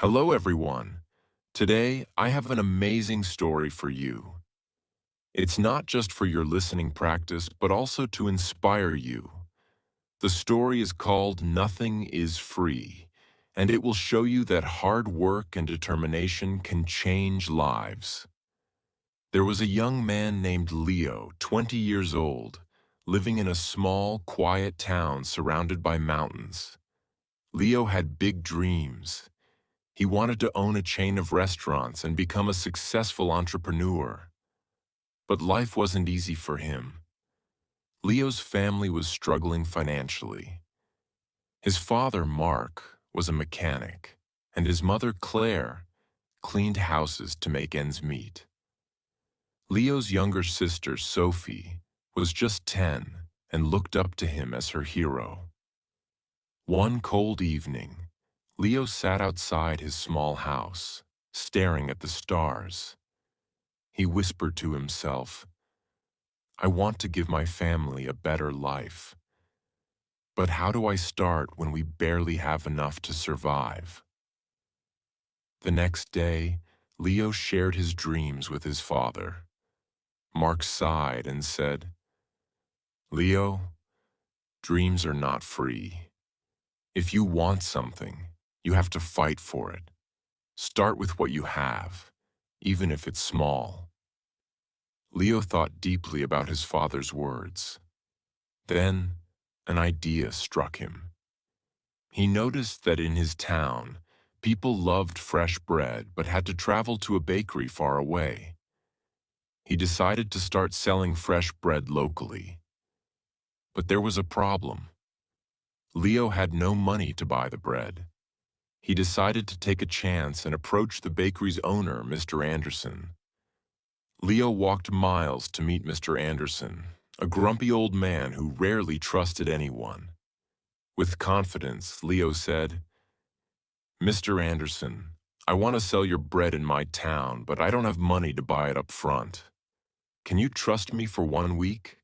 Hello, everyone. Today, I have an amazing story for you. It's not just for your listening practice, but also to inspire you. The story is called Nothing is Free, and it will show you that hard work and determination can change lives. There was a young man named Leo, 20 years old, living in a small, quiet town surrounded by mountains. Leo had big dreams. He wanted to own a chain of restaurants and become a successful entrepreneur. But life wasn't easy for him. Leo's family was struggling financially. His father, Mark, was a mechanic, and his mother, Claire, cleaned houses to make ends meet. Leo's younger sister, Sophie, was just 10 and looked up to him as her hero. One cold evening, Leo sat outside his small house, staring at the stars. He whispered to himself, "I want to give my family a better life. But how do I start when we barely have enough to survive?" The next day, Leo shared his dreams with his father. Mark sighed and said, "Leo, dreams are not free. If you want something, you have to fight for it. Start with what you have, even if it's small." Leo thought deeply about his father's words. Then, an idea struck him. He noticed that in his town, people loved fresh bread but had to travel to a bakery far away. He decided to start selling fresh bread locally. But there was a problem. Leo had no money to buy the bread. He decided to take a chance and approach the bakery's owner, Mr. Anderson. Leo walked miles to meet Mr. Anderson, a grumpy old man who rarely trusted anyone. With confidence, Leo said, "Mr. Anderson, I want to sell your bread in my town, but I don't have money to buy it up front. Can you trust me for 1 week?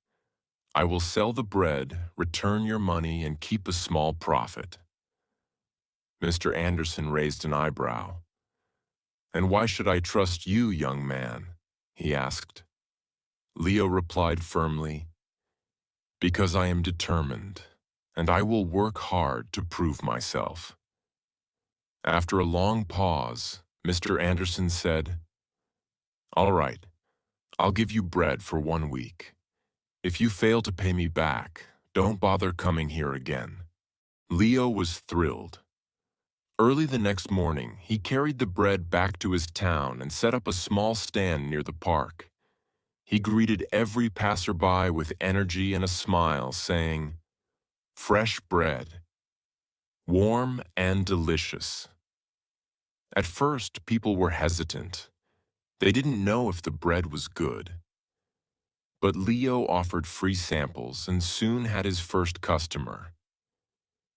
I will sell the bread, return your money, and keep a small profit." Mr. Anderson raised an eyebrow. "And why should I trust you, young man?" he asked. Leo replied firmly, "Because I am determined, and I will work hard to prove myself." After a long pause, Mr. Anderson said, "All right, I'll give you bread for 1 week. If you fail to pay me back, don't bother coming here again." Leo was thrilled. Early the next morning, he carried the bread back to his town and set up a small stand near the park. He greeted every passerby with energy and a smile, saying, "Fresh bread, warm and delicious." At first, people were hesitant. They didn't know if the bread was good. But Leo offered free samples and soon had his first customer.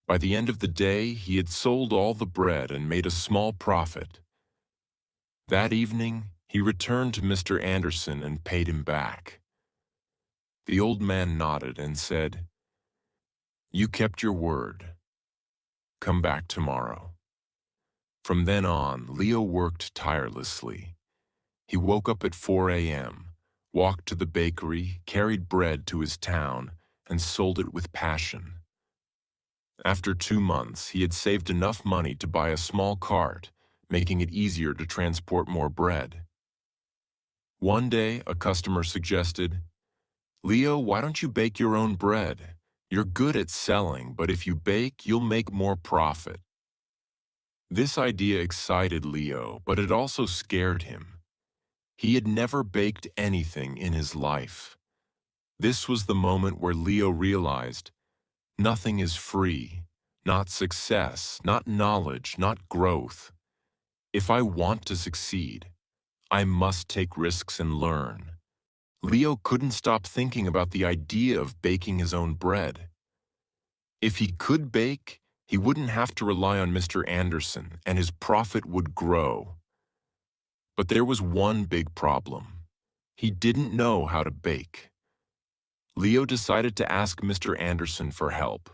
By the end of the day, he had sold all the bread and made a small profit. That evening, he returned to Mr. Anderson and paid him back. The old man nodded and said, "You kept your word. Come back tomorrow." From then on, Leo worked tirelessly. He woke up at 4 a.m., walked to the bakery, carried bread to his town, and sold it with passion. After 2 months, he had saved enough money to buy a small cart, making it easier to transport more bread. One day, a customer suggested, "Leo, why don't you bake your own bread? You're good at selling, but if you bake, you'll make more profit." This idea excited Leo, but it also scared him. He had never baked anything in his life. This was the moment where Leo realized, nothing is free, not success, not knowledge, not growth. If I want to succeed, I must take risks and learn. Leo couldn't stop thinking about the idea of baking his own bread. If he could bake, he wouldn't have to rely on Mr. Anderson, and his profit would grow. But there was one big problem. He didn't know how to bake. Leo decided to ask Mr. Anderson for help.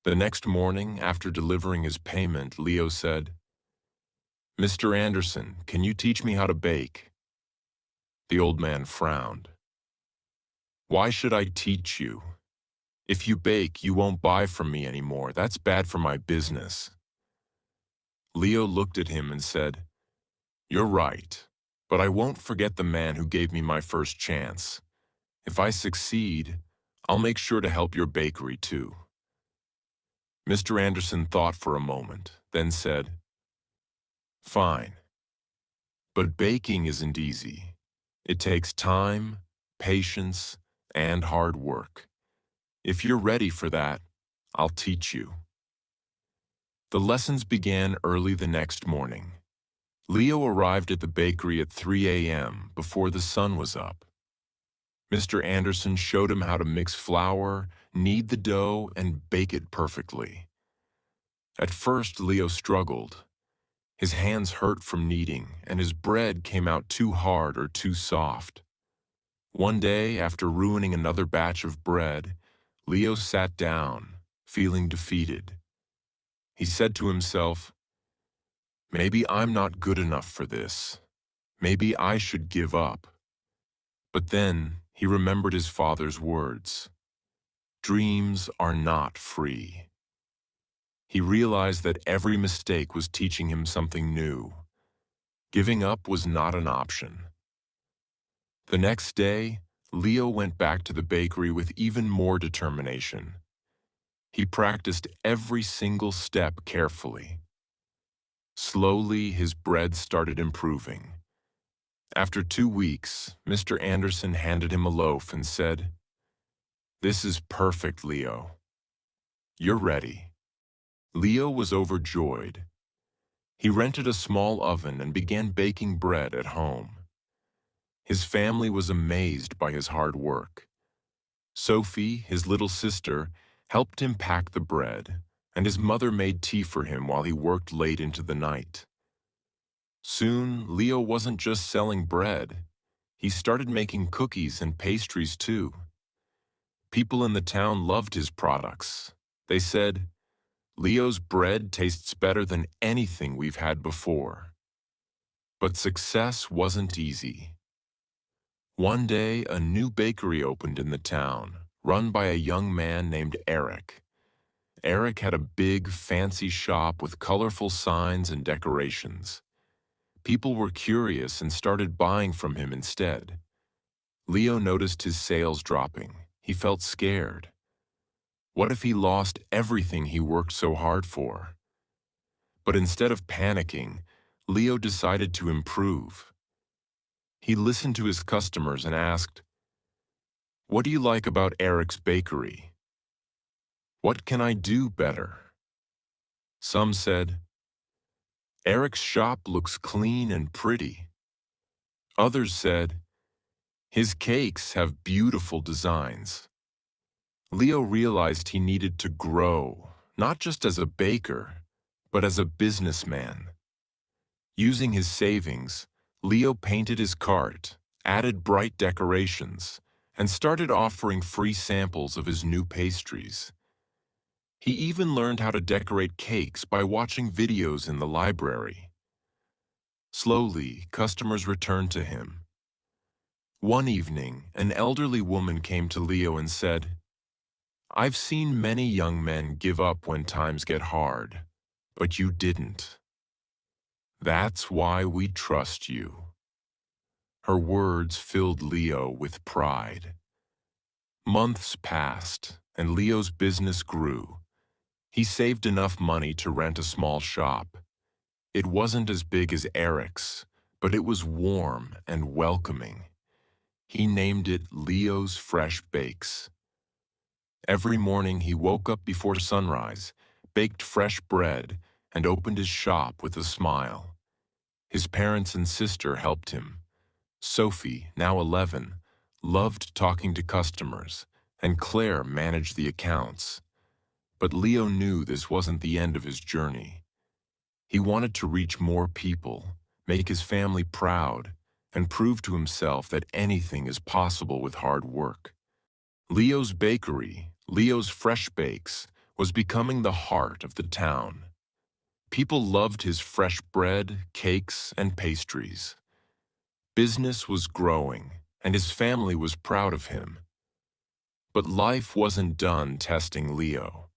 The next morning, after delivering his payment, Leo said, "Mr. Anderson, can you teach me how to bake?" The old man frowned. "Why should I teach you? If you bake, you won't buy from me anymore. That's bad for my business." Leo looked at him and said, "You're right, but I won't forget the man who gave me my first chance. If I succeed, I'll make sure to help your bakery too." Mr. Anderson thought for a moment, then said, "Fine, but baking isn't easy. It takes time, patience, and hard work. If you're ready for that, I'll teach you." The lessons began early the next morning. Leo arrived at the bakery at 3 a.m. before the sun was up. Mr. Anderson showed him how to mix flour, knead the dough, and bake it perfectly. At first, Leo struggled. His hands hurt from kneading, and his bread came out too hard or too soft. One day, after ruining another batch of bread, Leo sat down, feeling defeated. He said to himself, "Maybe I'm not good enough for this. Maybe I should give up." But then he remembered his father's words. Dreams are not free. He realized that every mistake was teaching him something new. Giving up was not an option. The next day, Leo went back to the bakery with even more determination. He practiced every single step carefully. Slowly, his bread started improving. After 2 weeks, Mr. Anderson handed him a loaf and said, "This is perfect, Leo. You're ready." Leo was overjoyed. He rented a small oven and began baking bread at home. His family was amazed by his hard work. Sophie, his little sister, helped him pack the bread, and his mother made tea for him while he worked late into the night. Soon, Leo wasn't just selling bread. He started making cookies and pastries too. People in the town loved his products. They said, "Leo's bread tastes better than anything we've had before." But success wasn't easy. One day, a new bakery opened in the town, run by a young man named Eric. Eric had a big, fancy shop with colorful signs and decorations. People were curious and started buying from him instead. Leo noticed his sales dropping. He felt scared. What if he lost everything he worked so hard for? But instead of panicking, Leo decided to improve. He listened to his customers and asked, "What do you like about Eric's bakery? What can I do better?" Some said, "Eric's shop looks clean and pretty." Others said, "His cakes have beautiful designs." Leo realized he needed to grow, not just as a baker, but as a businessman. Using his savings, Leo painted his cart, added bright decorations, and started offering free samples of his new pastries. He even learned how to decorate cakes by watching videos in the library. Slowly, customers returned to him. One evening, an elderly woman came to Leo and said, "I've seen many young men give up when times get hard, but you didn't. That's why we trust you." Her words filled Leo with pride. Months passed, and Leo's business grew. He saved enough money to rent a small shop. It wasn't as big as Eric's, but it was warm and welcoming. He named it Leo's Fresh Bakes. Every morning he woke up before sunrise, baked fresh bread, and opened his shop with a smile. His parents and sister helped him. Sophie, now 11, loved talking to customers, and Claire managed the accounts. But Leo knew this wasn't the end of his journey. He wanted to reach more people, make his family proud, and prove to himself that anything is possible with hard work. Leo's bakery, Leo's Fresh Bakes, was becoming the heart of the town. People loved his fresh bread, cakes, and pastries. Business was growing, and his family was proud of him. But life wasn't done testing Leo.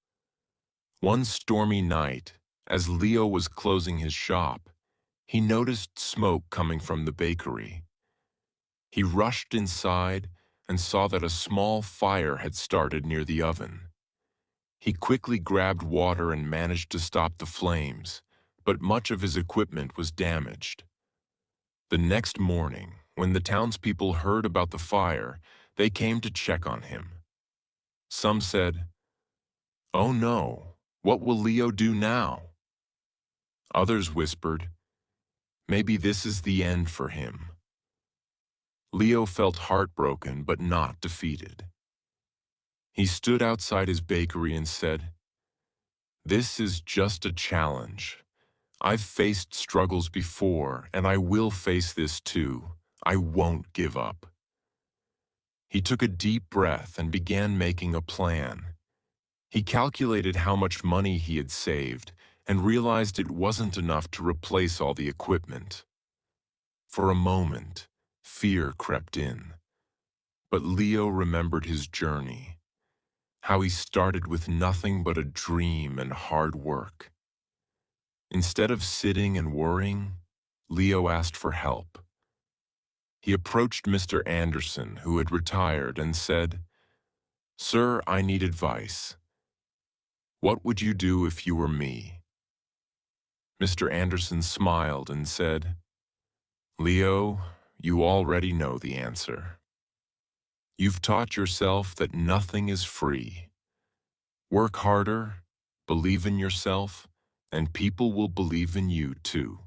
One stormy night, as Leo was closing his shop, he noticed smoke coming from the bakery. He rushed inside and saw that a small fire had started near the oven. He quickly grabbed water and managed to stop the flames, but much of his equipment was damaged. The next morning, when the townspeople heard about the fire, they came to check on him. Some said, "Oh no, what will Leo do now?" Others whispered, "Maybe this is the end for him." Leo felt heartbroken but not defeated. He stood outside his bakery and said, "This is just a challenge. I've faced struggles before, and I will face this too. I won't give up." He took a deep breath and began making a plan. He calculated how much money he had saved and realized it wasn't enough to replace all the equipment. For a moment, fear crept in. But Leo remembered his journey, how he started with nothing but a dream and hard work. Instead of sitting and worrying, Leo asked for help. He approached Mr. Anderson, who had retired, and said, "Sir, I need advice. What would you do if you were me?" Mr. Anderson smiled and said, "Leo, you already know the answer. You've taught yourself that nothing is free. Work harder, believe in yourself, and people will believe in you too."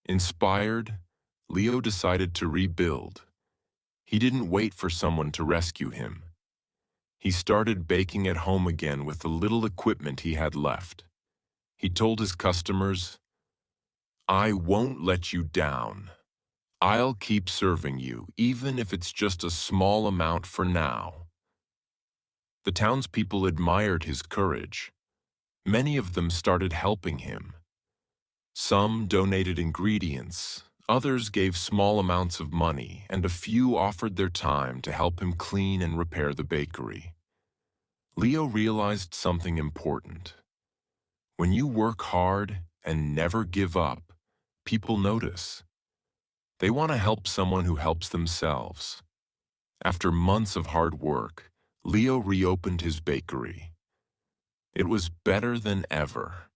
Inspired, Leo decided to rebuild. He didn't wait for someone to rescue him. He started baking at home again with the little equipment he had left. He told his customers, "I won't let you down. I'll keep serving you, even if it's just a small amount for now." The townspeople admired his courage. Many of them started helping him. Some donated ingredients, others gave small amounts of money, and a few offered their time to help him clean and repair the bakery. Leo realized something important. When you work hard and never give up, people notice. They want to help someone who helps themselves. After months of hard work, Leo reopened his bakery. It was better than ever.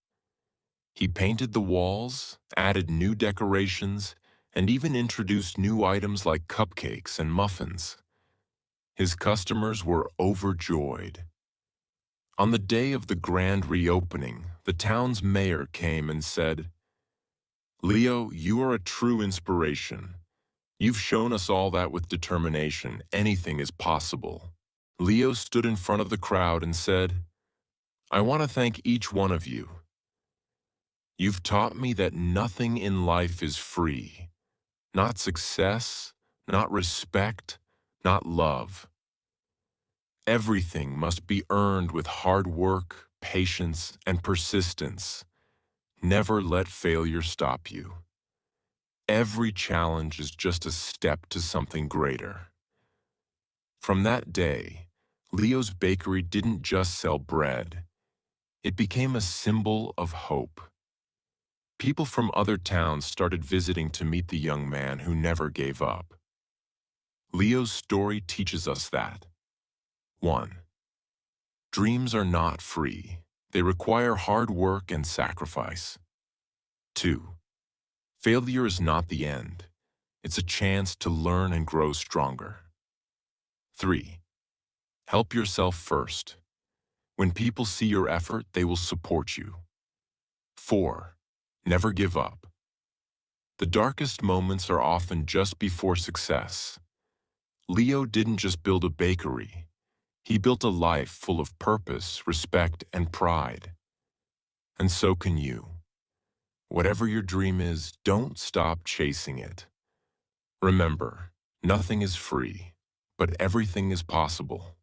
He painted the walls, added new decorations, and even introduced new items like cupcakes and muffins. His customers were overjoyed. On the day of the grand reopening, the town's mayor came and said, "Leo, you are a true inspiration. You've shown us all that with determination, anything is possible." Leo stood in front of the crowd and said, "I want to thank each one of you. You've taught me that nothing in life is free. Not success, not respect, not love. Everything must be earned with hard work, patience, and persistence. Never let failure stop you. Every challenge is just a step to something greater." From that day, Leo's bakery didn't just sell bread. It became a symbol of hope. People from other towns started visiting to meet the young man who never gave up. Leo's story teaches us that 1. Dreams are not free. They require hard work and sacrifice. 2. Failure is not the end. It's a chance to learn and grow stronger. 3. Help yourself first. When people see your effort, they will support you. 4. Never give up. The darkest moments are often just before success. Leo didn't just build a bakery. He built a life full of purpose, respect, and pride. And so can you. Whatever your dream is, don't stop chasing it. Remember, nothing is free, but everything is possible.